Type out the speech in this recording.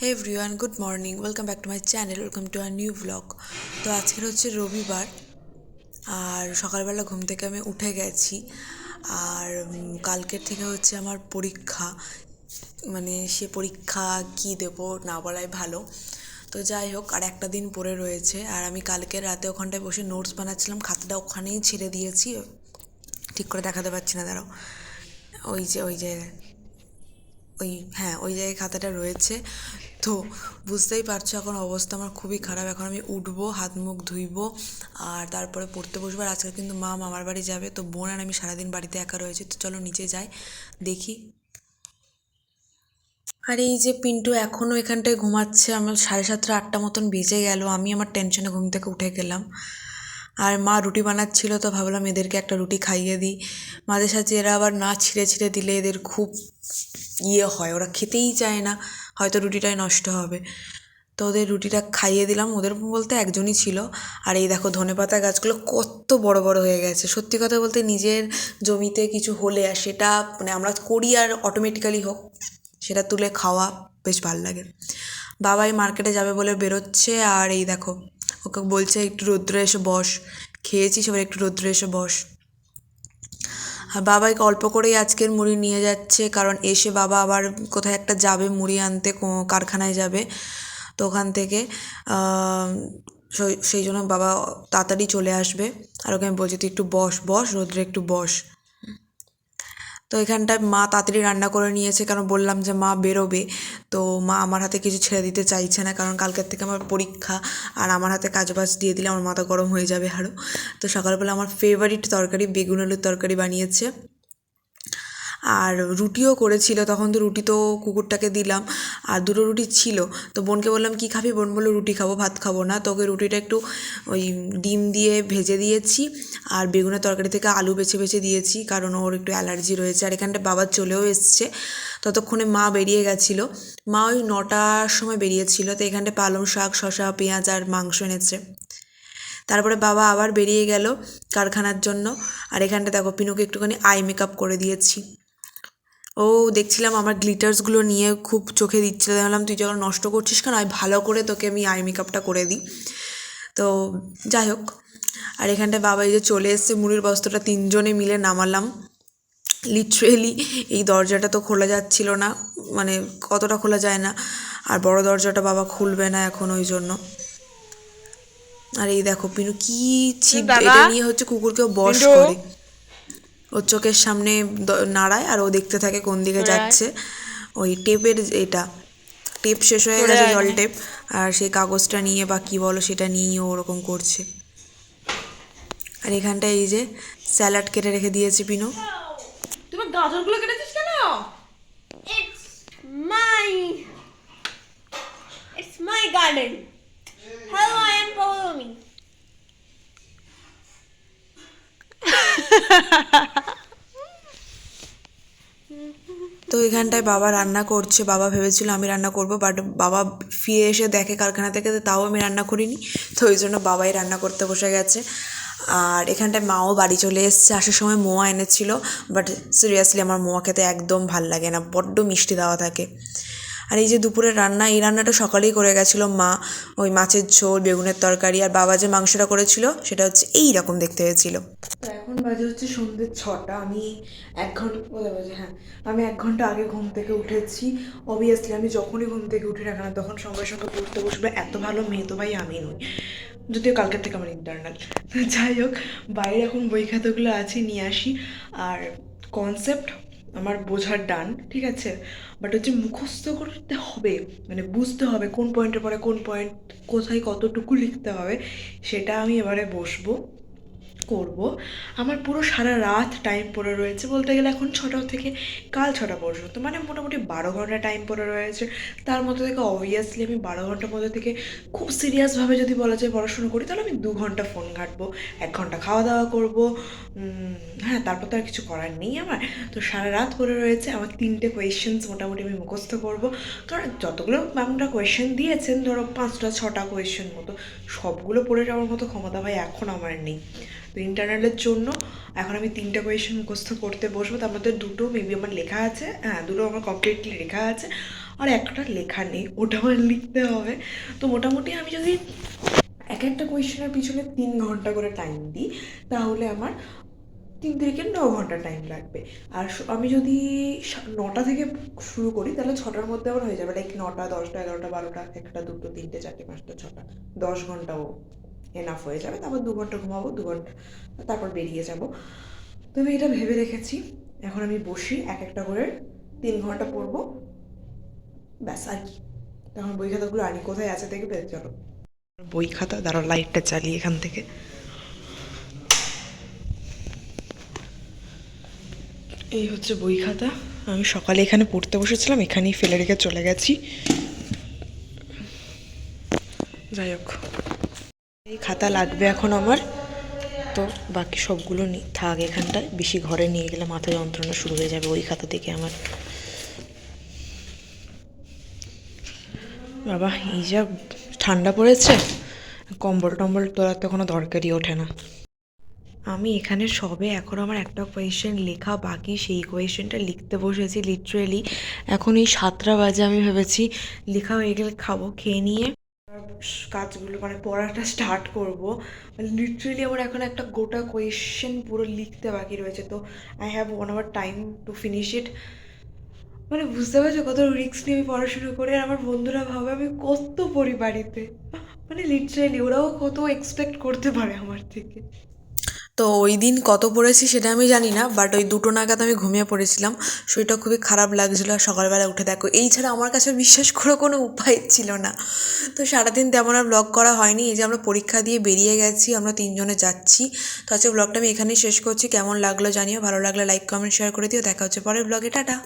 Hey everyone, good morning. Welcome back to my channel, welcome to our new blog. তো আজকের হচ্ছে রবিবার, আর সকালবেলা ঘুম থেকে আমি উঠে গেছি। আর কালকের থেকে হচ্ছে আমার পরীক্ষা, মানে সে পরীক্ষা কি দেব না বলাই ভালো। তো যাই হোক, আর একটা দিন পড়ে রয়েছে। আর আমি কালকে রাতে ওখানটায় বসে নোটস বানাচ্ছিলাম, খাতাটা ওখানেই ছেড়ে দিয়েছি, ঠিক করে দেখাতে পারছি না, দাঁড়াও। ওই জায়গায়, ওই জায়গায় খাতাটা রয়েছে। তো বুঝতেই পারছো এখন অবস্থা আমার খুবই খারাপ। এখন আমি উঠবো, হাত মুখ ধুইবো, আর তারপরে পড়তে বসবো। আর আজকে কিন্তু মা মামার বাড়ি যাবে, তো বোন আর আমি সারাদিন বাড়িতে একা রয়েছি। তো চলো নিচে যাই, দেখি। আর এই যে পিন্টু এখনও এখানটায় ঘুমাচ্ছে। আমার 7:30-8টা মতন বেজে গেল, আমি আমার টেনশনে ঘুম থেকে উঠে গেলাম। আর মা রুটি বানাচ্ছিল, তো ভাবলাম এদেরকে একটা রুটি খাইয়ে দিই। মাঝে সাঝে এরা আবার না ছিঁড়ে ছিঁড়ে দিলে এদের খুব হয়, ওরা খেতেই চায় না, হয়তো রুটিটাই নষ্ট হবে। তো ওদের রুটিটা খাইয়ে দিলাম, ওদের বলতে একজনই ছিল। আর এই দেখো ধনেপাতা গাছগুলো কত বড় বড় হয়ে গেছে। সত্যি কথা বলতে নিজের জমিতে কিছু হলে আর সেটা মানে আমরা করি আর অটোমেটিক্যালি হোক, সেটা তুলে খাওয়া বেশ ভালো লাগে। বাবাই মার্কেটে যাবে বলে বেরোচ্ছে, আর এই দেখো ওকে বলছে একটু রৌদ্রে এসে বস, খেয়েছিস এবার একটু রৌদ্রে এসে বস। আর বাবাইকে অল্প করেই আজকের মুড়ি নিয়ে যাচ্ছে, কারণ এসে বাবা আবার কোথায় একটা যাবে মুড়ি আনতে, কারখানায় যাবে। তো ওখান থেকে সেই জন্য বাবা তাড়াতাড়ি চলে আসবে। আর ওকে আমি বলছি তুই একটু বস বস রোদ্রে একটু বস। তো এখানটায় মা তাড়াতাড়ি রান্না করে নিয়েছে, কারণ বললাম যে মা বেরোবে। তো মা আমার হাতে কিছু ছেড়ে দিতে চাইছে না, কারণ কালকের থেকে আমার পরীক্ষা, আর আমার হাতে কাজবাজ দিয়ে দিলে আমার মাথা গরম হয়ে যাবে আরও। তো সকালবেলা আমার ফেভারিট তরকারি বেগুন আলুর তরকারি বানিয়েছে, আর রুটিও করেছিল। তখন তো রুটি তো কুকুরটাকে দিলাম, আর দুটো রুটি ছিল। তো বোনকে বললাম কী খাবি, বোন বললো রুটি খাবো, ভাত খাবো না। তোকে রুটিটা একটু ওই ডিম দিয়ে ভেজে দিয়েছি, আর বেগুনের তরকারি থেকে আলু বেছে বেছে দিয়েছি, কারণ ওর একটু অ্যালার্জি রয়েছে। আর এখানটা বাবা চলেও এসছে, ততক্ষণে মা বেরিয়ে গেছিলো। মা ওই 9টার সময় বেরিয়েছিল। তো এখানটা পালং শাক, শসা, পেঁয়াজ আর মাংস এনেছে। তারপরে বাবা আবার বেরিয়ে গেল কারখানার জন্য। আর এখানটা দেখো পিনুকে একটুখানি আই মেকআপ করে দিয়েছি। ও দেখছিলাম আমার গ্লিটার্সগুলো নিয়ে খুব চোখে দিচ্ছিল, বললাম তুই যখন নষ্ট করছিস কেন, আমি ভালো করে তোকে আমি আই মেকআপটা করে দিই। তো যাই হোক, আর এখানটায় বাবা এই যে চলে এসছে, মুড়ির বস্তাটা 3জনে মিলে নামালাম। লিটারেলি এই দরজাটা তো খোলা যাচ্ছিল না, মানে কতটা খোলা যায় না, আর বড় দরজাটা বাবা খুলবে না এখন, ওই জন্য। আর এই দেখো পিনু কি ছিপ, এটা নিয়ে হচ্ছে কুকুরকেও বশ করে, ওর চোখের সামনে নাড়ায়, আর ও দেখতে থাকে কোন দিকে যাচ্ছে। ওই টেপের এটা টেপ শেষ হয়ে গেছে, জল টেপ, আর সেই কাগজটা নিয়ে বা কী বলো সেটা নিয়ে ও ওরকম করছে। আর এখানটায় এই যে স্যালাড কেটে রেখে দিয়েছে পিনু। তুমি গাজরগুলো কেটেছিস কেন? It's my it's my garden. Hello, I am follow me. তো এখানটায় বাবা রান্না করছে, বাবা ভেবেছিল আমি রান্না করব, বাট বাবা ফিরে এসে দেখে কারখানা থেকে, তাও আমি রান্না করিনি। তো ওই জন্য বাবাই রান্না করতে বসে গেছে। আর এখানটায় মাও বাড়ি চলে এসছে, আসার সময় মোয়া এনেছিল, বাট সিরিয়াসলি আমার মোয়া খেতে একদম ভাল লাগে না, বড্ড মিষ্টি দেওয়া থাকে। আর এই যে দুপুরের রান্না, এই রান্নাটা সকালেই করে গেছিলো মা, ওই মাছের ঝোল, বেগুনের তরকারি, আর বাবা যে মাংসটা করেছিল সেটা হচ্ছে এই রকম দেখতে হয়েছিল। তো এখন বাজে হচ্ছে সন্ধ্যে 6টা। আমি 1 ঘন্টা বাজে, হ্যাঁ, আমি 1 ঘন্টা আগে ঘুম থেকে উঠেছি। অবভিয়াসলি আমি যখনই ঘুম থেকে উঠি না কেন তখন সঙ্গে সঙ্গে পড়তে বসবে, এত ভালো মেয়ে তো ভাই আমি নই, যদিও কালকের থেকে আমার ইন্টারনাল। যাই হোক, বাইরে এখন বই খাতাগুলো আছে, নিয়ে আসি। আর কনসেপ্ট আমার বোঝার ডান, ঠিক আছে, বাট হচ্ছে মুখস্থ করতে হবে, মানে বুঝতে হবে কোন পয়েন্টের পরে কোন পয়েন্ট, কোথায় কতটুকু লিখতে হবে, সেটা আমি এবারে বসবো করব। আমার পুরো সারা রাত টাইম পড়ে রয়েছে, বলতে গেলে এখন 6টা থেকে কাল 6টা পর্যন্ত, মানে মোটামুটি 12 ঘন্টা টাইম পড়ে রয়েছে। তার মধ্যে থেকে অবভিয়াসলি আমি 12 ঘন্টার মধ্যে থেকে খুব সিরিয়াসভাবে যদি বলা যায় পড়াশুনো করি, তাহলে আমি 2 ঘন্টা ফোন ঘাঁটবো, 1 ঘন্টা খাওয়া দাওয়া করবো, হ্যাঁ, তারপর তো আর কিছু করার নেই আমার। তো সারা রাত পড়ে রয়েছে আমার 3টে কোয়েশ্চেন্স মোটামুটি আমি মুখস্থ করবো, কারণ যতগুলো ম্যামরা কোয়েশ্চেন দিয়েছেন, ধরো 5টা 6টা কোয়েশ্চেন মতো, সবগুলো পড়ে যাওয়ার মতো ক্ষমতা ভাই এখন আমার নেই। তো ইন্টারনালের জন্য এখন আমি 3টা কোয়েশ্চেন মুখস্থ করতে বসবো, তার মধ্যে 2টো মেবি আমার লেখা আছে, হ্যাঁ 2টো আমার কমপ্লিটলি লেখা আছে, আর একটা লেখা নেই, ওটা আমার লিখতে হবে। তো মোটামুটি আমি যদি এক একটা কোয়েশ্চেনের পিছনে 3 ঘন্টা করে টাইম দিই তাহলে আমার 3 থেকে 9 ঘন্টা টাইম লাগবে। আর আমি যদি 9টা থেকে শুরু করি তাহলে 6টার মধ্যে আমার হয়ে যাবে, লাইক 9টা 10টা 11টা 12টা 1টা 2টো 3টে 4টে 5টা 6টা 10 ঘন্টাও এনাফ হয়ে যাবে। তারপর 2 ঘন্টা ঘুমাবো, 2 ঘন্টা তারপর বেরিয়ে যাব। তো আমি এটা ভেবে রেখেছি। এখন আমি বসি এক একটা করে 3 ঘন্টা পড়বো, ব্যাস। আর কি, তখন বই খাতাগুলো আনি, কোথায় আছে দেখবে, চলো। বই খাতা, দাঁড়াও লাইটটা চালিয়ে এখান থেকে। এই হচ্ছে বই খাতা। আমি সকালে এখানে পড়তে বসেছিলাম, এখানেই ফেলে রেখে চলে গেছি। যাই হোক, এই খাতা লাগবে এখন আমার। তো বাকি সবগুলো থাক এখানটায়, বেশি ঘরে নিয়ে গেলে মাথা যন্ত্রণা শুরু হয়ে যাবে ওই খাতা থেকে আমার। বাবা, এই যা ঠান্ডা পড়েছে, কম্বল টম্বল তোলার তো কোনো দরকারই ওঠে না। আমি এখানে সবে এখন আমার একটা কোয়েশ্চেন লেখা বাকি, সেই কোয়েশ্চেনটা লিখতে বসেছি লিটারেলি। এখন এই 7টা বাজে, আমি ভেবেছি লেখা হয়ে গেলে খাবো, খেয়ে নিয়ে কাজগুলো মানে পড়াটা স্টার্ট করবো। লিটারেলি আমার এখন একটা গোটা কোয়েশ্চেন পুরো লিখতে বাকি রয়েছে। তো I have 1 hour time to finish it. মানে বুঝতে পারছো কত রিস্ক নিয়ে আমি পড়াশুনো করে, আর আমার বন্ধুরা ভাবে আমি কত পড়ি বাড়িতে। মানে লিটারেলি ওরাও কত এক্সপেক্ট করতে পারে আমার থেকে। তো ওই দিন কত পড়েছি সেটা আমি জানি না, বাট ওই 2টো নাগাদ আমি ঘুমিয়ে পড়েছিলাম। শরীরটা খুবই খারাপ লাগছিলো, আর সকালবেলা উঠে দেখো এই ছাড়া আমার কাছে বিশ্বাস করে কোনো উপায় ছিল না। তো সারাদিন তেমন আর ব্লগ করা হয়নি। এই যে আমরা পরীক্ষা দিয়ে বেরিয়ে গেছি, আমরা 3জনে যাচ্ছি। তো আজকে ব্লগটা আমি এখানেই শেষ করছি। কেমন লাগলো জানিও, ভালো লাগলে লাইক কমেন্ট শেয়ার করে দিও। দেখা হচ্ছে পরের ব্লগে, টাটা।